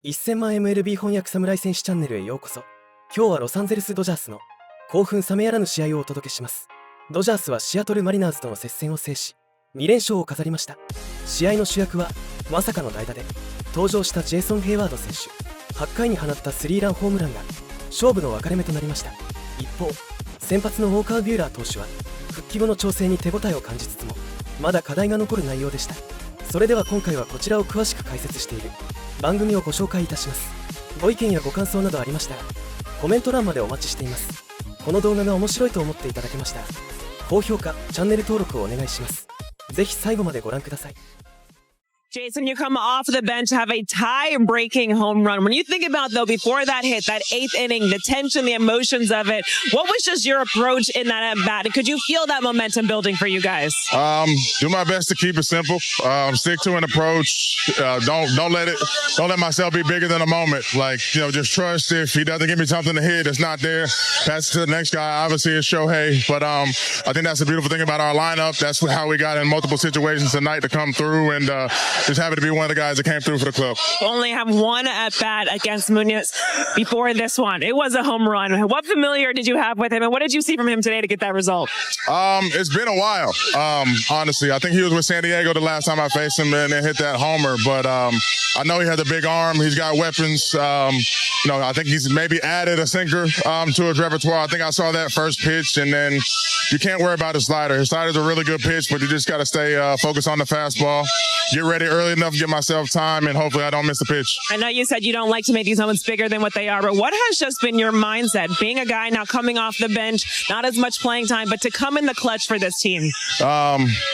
1000万 MLB 翻訳侍戦士チャンネルへようこそ。今日はロサンゼルスドジャースの興奮冷めやらぬ試合をお届けします。ドジャースはシアトルマリナーズとの接戦を制し2連勝を飾りました。試合の主役はまさかの代打で登場したジェイソン・ヘイワード選手。8回に放ったスリーランホームランが勝負の分かれ目となりました。一方、先発のウォーカー・ビューラー投手は復帰後の調整に手応えを感じつつもまだ課題が残る内容でした。それでは今回はこちらを詳しく解説している番組をご紹介いたします。ご意見やご感想などありましたらコメント欄までお待ちしています。この動画が面白いと思っていただけましたら高評価、チャンネル登録をお願いします。ぜひ最後までご覧ください。Jason, you come off the bench, have a tie-breaking home run. When you think about, though, before that hit, that 8th inning, the tension, the emotions of it, what was just your approach in that at-bat? Could you feel that momentum building for you guys? Do my best to keep it simple. Stick to an approach. Don't let myself be bigger than a moment. Just trust if he doesn't give me something to hit, it's not there. Pass it to the next guy. Obviously, it's Shohei. But I think that's the beautiful thing about our lineup. That's how we got in multiple situations tonight to come through and just happy to be one of the guys that came through for the club. Only have one at-bat against Munoz before this one. It was a home run. What familiar did you have with him, and what did you see from him today to get that result? It's been a while, honestly. I think he was with San Diego the last time I faced him and hit that homer, but I know he has a big arm. He's got weapons. I think he's maybe added a sinker to his repertoire. I think I saw that first pitch, and then you can't worry about his slider. His slider's a really good pitch, but you just got to stay focused on the fastball. Get ready early enough to give myself time, and hopefully I don't miss the pitch. I know you said you don't like to make these moments bigger than what they are, but what has just been your mindset? Being a guy now coming off the bench, not as much playing time, but to come in the clutch for this team?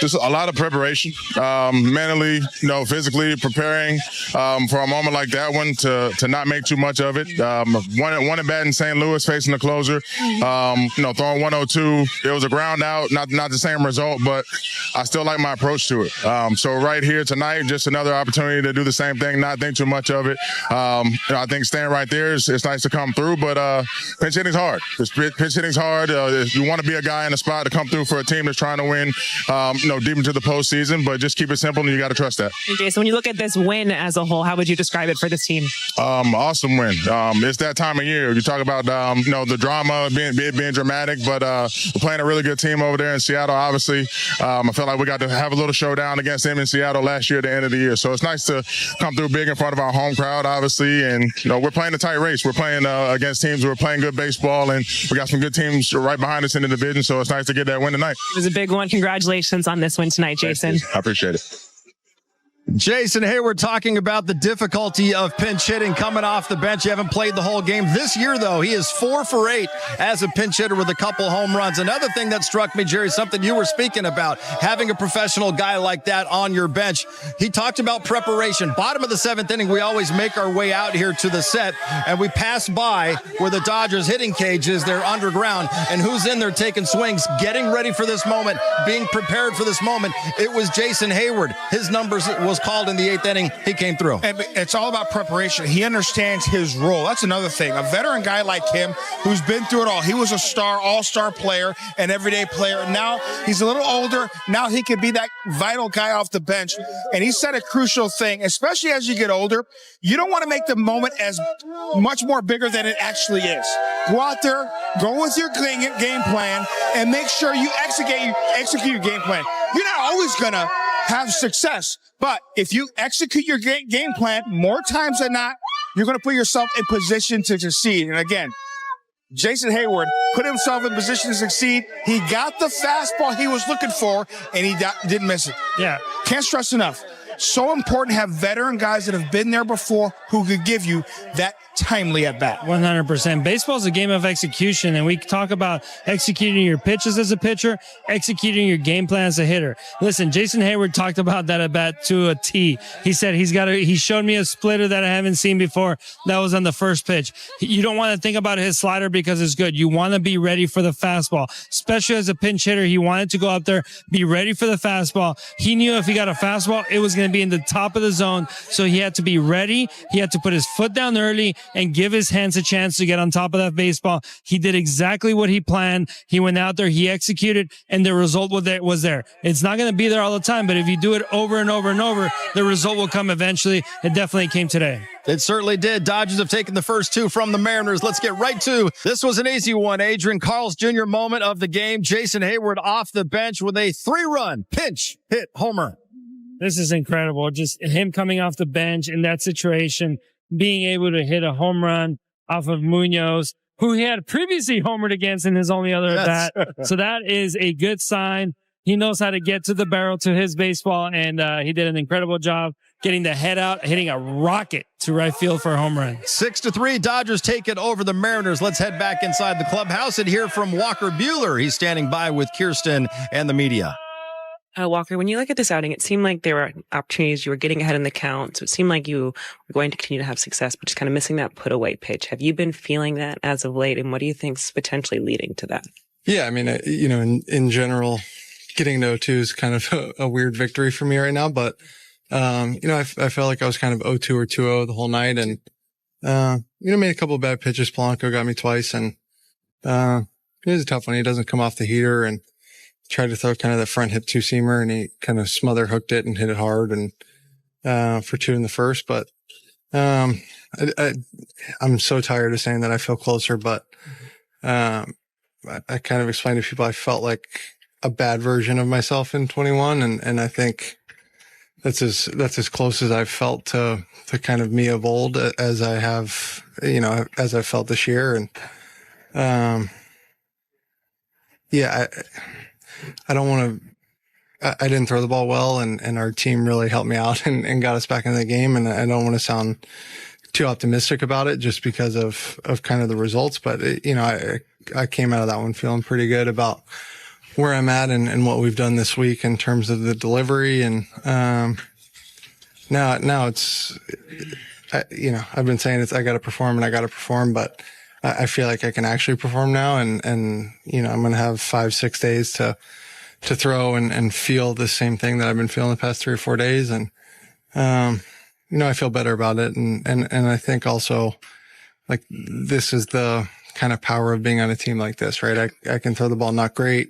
Just a lot of preparation, mentally, physically preparing for a moment like that one to not make too much of it. One at bat in St. Louis facing the closer, throwing 102. It was a ground out, not the same result, but I still like my approach to it. So right here tonight, just another opportunity to do the same thing, not think too much of it. I think staying right there is nice to come through, but pinch hitting's hard. Pinch hitting's hard. You want to be a guy in a spot to come through for a team that's trying to win, deep into the postseason, but just keep it simple and you got to trust that. Jason, when you look at this win as a whole, how would you describe it for this team? Awesome win. It's that time of year. You talk about, the drama being dramatic, but we're playing a really good team over there in Seattle, obviously. I feel like we got to have a little showdown against them in Seattle last year at the end of the year. So it's nice to come through big in front of our home crowd, obviously. And, we're playing a tight race. We're playing against teams who are playing good baseball, and we got some good teams right behind us in the division. So it's nice to get that win tonight. It was a big one. Congratulations on this win tonight, Jason. I appreciate it. Jason Hayward talking about the difficulty of pinch hitting coming off the bench. You haven't played the whole game. This year, though, he is 4 for 8 as a pinch hitter with a couple home runs. Another thing that struck me, Jerry, something you were speaking about, having a professional guy like that on your bench. He talked about preparation. Bottom of the 7th inning, we always make our way out here to the set, and we pass by where the Dodgers hitting cage is. They're underground, and who's in there taking swings, getting ready for this moment, being prepared for this moment. It was Jason Hayward. His numbers was called in the 8th inning. He came through. And it's all about preparation. He understands his role. That's another thing. A veteran guy like him who's been through it all. He was a star, all-star player, an everyday player. And now he's a little older. Now he can be that vital guy off the bench. And he said a crucial thing, especially as you get older. You don't want to make the moment as much more bigger than it actually is. Go out there, go with your game plan, and make sure you execute your game plan. You're not always going to have success, but if you execute your game plan more times than not, you're going to put yourself in position to succeed. And again, Jason Hayward put himself in position to succeed. He got the fastball he was looking for, and he didn't miss it. Yeah. Can't stress enough. So important to have veteran guys that have been there before who could give you that timely at bat. 100%. Baseball is a game of execution, and we talk about executing your pitches as a pitcher, executing your game plan as a hitter. Listen, Jason Hayward talked about that at bat to a T. He said he showed me a splitter that I haven't seen before. That was on the first pitch. You don't want to think about his slider because it's good. You want to be ready for the fastball, especially as a pinch hitter. He wanted to go up there, be ready for the fastball. He knew if he got a fastball, it was going going to be in the top of the zone. So he had to be ready. He had to put his foot down early and give his hands a chance to get on top of that baseball. He did exactly what he planned. He went out there, he executed, and the result was there. It's not going to be there all the time, but if you do it over and over and over, the result will come eventually. It definitely came today. It certainly did. Dodgers have taken the first 2 from the Mariners. Let's get right to this. Was an easy one. Adrian Carl's Jr. moment of the game. Jason Hayward off the bench with a 3-run pinch hit homer. This is incredible. Just him coming off the bench in that situation, being able to hit a home run off of Munoz, who he had previously homered against in his only other at bat. So that is a good sign. He knows how to get to the barrel to his baseball, and he did an incredible job getting the head out, hitting a rocket to right field for a home run. 6-3, Dodgers take it over the Mariners. Let's head back inside the clubhouse and hear from Walker Buehler. He's standing by with Kirsten and the media. Walker, when you look at this outing, it seemed like there were opportunities. You were getting ahead in the count. So it seemed like you were going to continue to have success, but just kind of missing that put away pitch. Have you been feeling that as of late? And what do you think's potentially leading to that? Yeah, I mean, in general, getting to 0-2 is kind of a weird victory for me right now, but I felt like I was kind of 0-2 or 2-0 the whole night, and made a couple of bad pitches. Polanco got me twice, and it was a tough one. He doesn't come off the heater, and tried to throw kind of the front hip 2-seamer, and he kind of smother hooked it and hit it hard, and for 2 in the first. But I'm so tired of saying that I feel closer, but I kind of explained to people I felt like a bad version of myself in 21, and I think that's as close as I've felt to kind of me of old as I have, as I felt this year. And I don't want to, I didn't throw the ball well, and our team really helped me out and got us back into the game. And I don't want to sound too optimistic about it just because of kind of the results. But, I came out of that one feeling pretty good about where I'm at and what we've done this week in terms of the delivery. And, now it's, I've been saying I got to perform, but I feel like I can actually perform now. And, I'm going to have 5-6 days to throw and feel the same thing that I've been feeling the past 3 or 4 days. And, I feel better about it. And I think also like this is the kind of power of being on a team like this, right? I can throw the ball not great.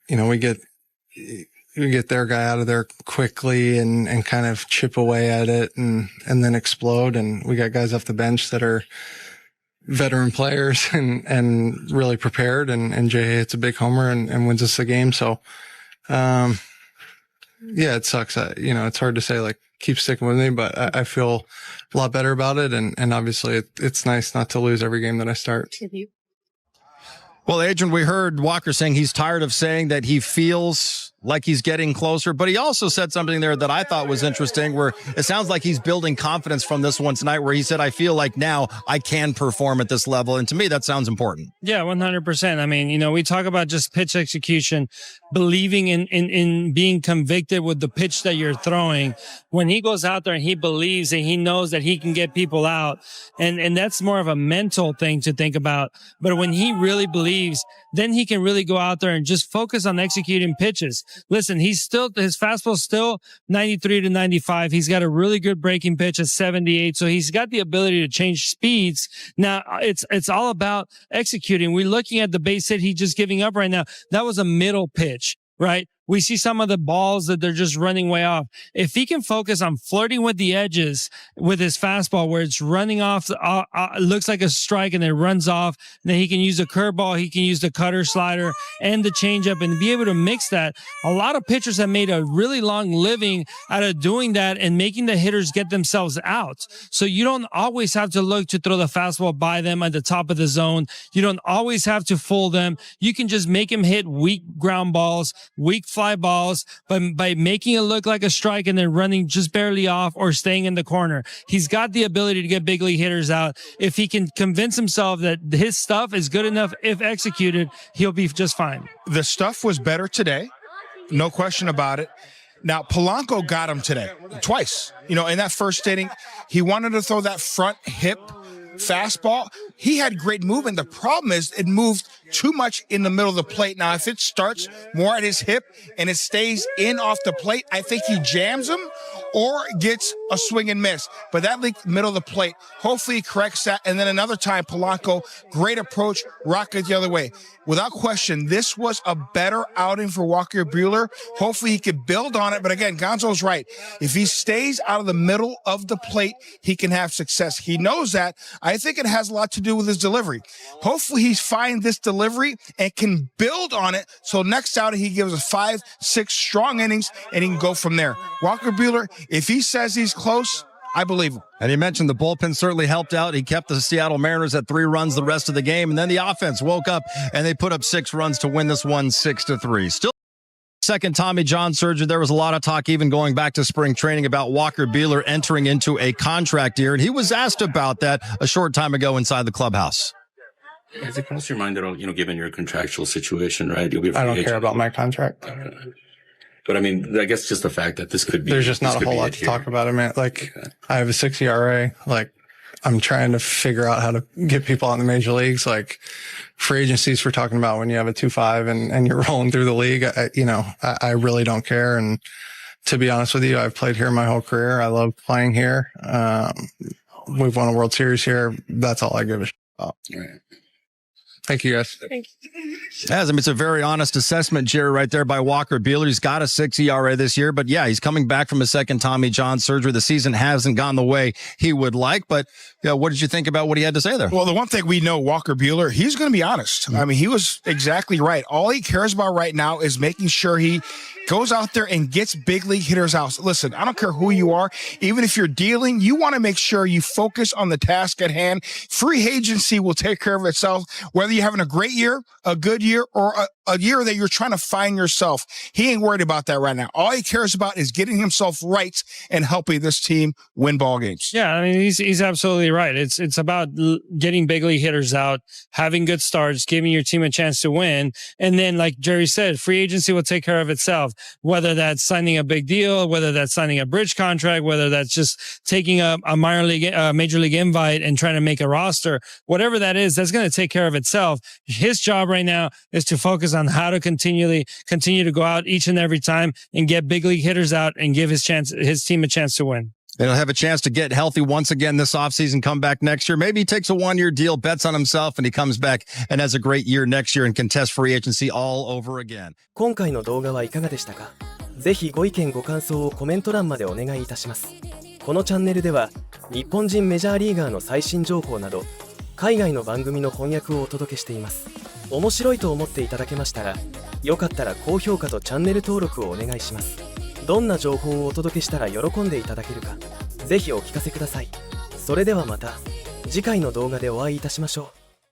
We get their guy out of there quickly and kind of chip away at it and then explode. And we got guys off the bench that are veteran players and really prepared. And Jay hits a big homer and wins us the game. So, it sucks. It's hard to say, like, keep sticking with me, but I feel a lot better about it. And obviously it's nice not to lose every game that I start. Well, Adrian, we heard Walker saying he's tired of saying that he feels like he's getting closer, but he also said something there that I thought was interesting, where it sounds like he's building confidence from this one tonight, where he said, I feel like now I can perform at this level. And to me, that sounds important. Yeah, 100%. I mean, we talk about just pitch execution, believing in being convicted with the pitch that you're throwing. When he goes out there and he believes and he knows that he can get people out, and that's more of a mental thing to think about. But when he really believes, then he can really go out there and just focus on executing pitches. Listen, his fastball's still 93 to 95. He's got a really good breaking pitch at 78. So he's got the ability to change speeds. Now it's all about executing. We're looking at the base hit he's just giving up right now. That was a middle pitch, right? We see some of the balls that they're just running way off. If he can focus on flirting with the edges with his fastball, where it's running off, looks like a strike and then runs off, then he can use a curveball, he can use the cutter, slider, and the changeup, and be able to mix that. A lot of pitchers have made a really long living out of doing that and making the hitters get themselves out. So you don't always have to look to throw the fastball by them at the top of the zone. You don't always have to fool them. You can just make him hit weak ground balls, weak fly balls, by making it look like a strike and then running just barely off or staying in the corner. He's got the ability to get big league hitters out. If he can convince himself that his stuff is good enough, if executed, he'll be just fine. The stuff was better today. No question about it. Now, Polanco got him today twice. In that first inning, he wanted to throw that front hip fastball. He had great movement. The problem is it moved too much in the middle of the plate. Now, if it starts more at his hip and it stays in off the plate, I think he jams him. or gets a swing and miss. But that leaked middle of the plate. Hopefully he corrects that. And then another time, Polanco, great approach, rocket the other way. Without question, this was a better outing for Walker Buehler. Hopefully he could build on it. But again, Gonzo's right. If he stays out of the middle of the plate, he can have success. He knows that. I think it has a lot to do with his delivery. Hopefully he finds this delivery and can build on it. So next outing, he gives us 5-6 strong innings and he can go from there. Walker Buehler, if he says he's close, I believe him. And he mentioned the bullpen certainly helped out. He kept the Seattle Mariners at 3 runs the rest of the game. And then the offense woke up and they put up 6 runs to win this one 6-3. Still second Tommy John surgery. There was a lot of talk even going back to spring training about Walker Buehler entering into a contract year. And he was asked about that a short time ago inside the clubhouse. Has it crossed your mind at all, given your contractual situation, right? You'll be a free I don't agent. care about my contract. But I mean, I guess just the fact that this could be. There's just not a whole lot to talk about it, man. Like, I have a 6 ERA. Like, I'm trying to figure out how to get people out in the major leagues. Like, free agencies we're talking about when you have a 2.5 and you're rolling through the league. I really don't care. And to be honest with you, I've played here my whole career. I love playing here. We've won a World Series here. That's all I give a shit about. Right. Thank you, guys. It's a very honest assessment, Jerry, right there by Walker Buehler. He's got a 6 ERA this year, but yeah, he's coming back from a second Tommy John surgery. The season hasn't gone the way he would like, but what did you think about what he had to say there? Well, the one thing we know, Walker Buehler, he's going to be honest. I mean, he was exactly right. All he cares about right now is making sure he goes out there and gets big league hitters out. Listen, I don't care who you are. Even if you're dealing, you want to make sure you focus on the task at hand. Free agency will take care of itself, whether you're having a great year, a good year, or a year that you're trying to find yourself. He ain't worried about that right now. All he cares about is getting himself right and helping this team win ball games. Yeah, I mean, he's absolutely right. It's about getting big league hitters out, having good starts, giving your team a chance to win. And then, like Jerry said, free agency will take care of itself, whether that's signing a big deal, whether that's signing a bridge contract, whether that's just taking a major league invite and trying to make a roster, whatever that is, that's going to take care of itself. His job right now is to focus on how to continue to go out each and every time and get big league hitters out and give his team a chance to win. And he'll have a chance to get healthy once again this offseason, come back next year. Maybe he takes a 1-year deal, bets on himself, and he comes back and has a great year next year and can test free agency all over again. 今回の動画はいかがでしたか？ぜひご意見ご感想をコメント欄までお願いいたします。このチャンネルでは日本人メジャーリーガーの最新情報など海外の番組の翻訳をお届けしています。面白いと思っていただけましたら、よかったら高評価とチャンネル登録をお願いします。どんな情報をお届けしたら喜んでいただけるか、ぜひお聞かせください。それではまた次回の動画でお会いいたしましょう。